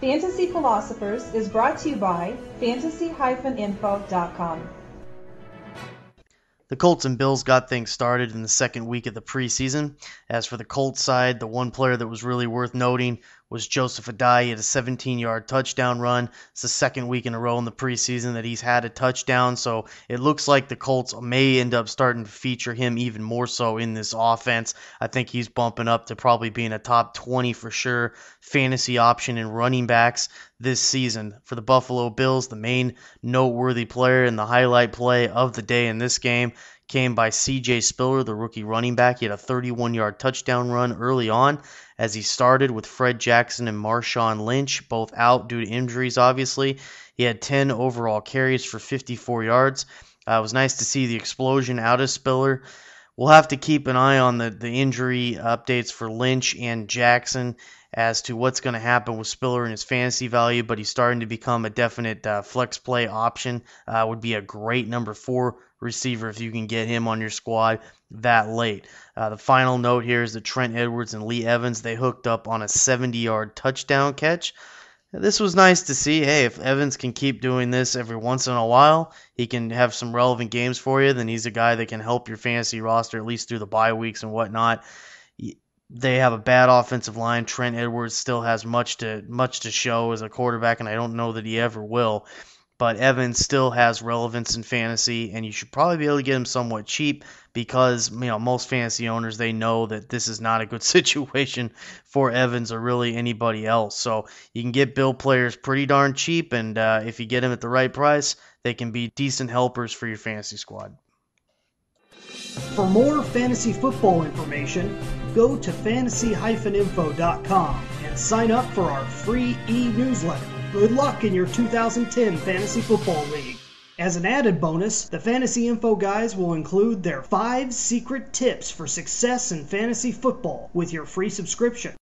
Fantasy Philosophers is brought to you by fantasy-info.com. The Colts and Bills got things started in the second week of the preseason. As for the Colts side, the one player that was really worth noting was Joseph Addai. He had a 17-yard touchdown run. It's the second week in a row in the preseason that he's had a touchdown, so it looks like the Colts may end up starting to feature him even more so in this offense. I think he's bumping up to probably being a top 20 for sure fantasy option in running backs this season. For the Buffalo Bills, the main noteworthy player and the highlight play of the day in this game came by C.J. Spiller, the rookie running back. He had a 31-yard touchdown run early on as he started with Fred Jackson and Marshawn Lynch, both out due to injuries, obviously. He had 10 overall carries for 54 yards. It was nice to see the explosion out of Spiller. We'll have to keep an eye on the injury updates for Lynch and Jackson as to what's going to happen with Spiller and his fantasy value, but he's starting to become a definite flex play option. Would be a great number 4 receiver if you can get him on your squad that late. The final note here is that Trent Edwards and Lee Evans, they hooked up on a 70-yard touchdown catch. This was nice to see. Hey, if Evans can keep doing this every once in a while, he can have some relevant games for you, then he's a guy that can help your fantasy roster at least through the bye weeks and whatnot. They have a bad offensive line. Trent Edwards still has much to show as a quarterback, and I don't know that he ever will. But Evans still has relevance in fantasy, and you should probably be able to get him somewhat cheap because most fantasy owners, they know that this is not a good situation for Evans or really anybody else. So you can get Bill players pretty darn cheap, and if you get them at the right price, they can be decent helpers for your fantasy squad. For more fantasy football information, go to fantasy-info.com and sign up for our free e-newsletter. Good luck in your 2010 Fantasy Football League. As an added bonus, the Fantasy Info guys will include their 5 secret tips for success in fantasy football with your free subscription.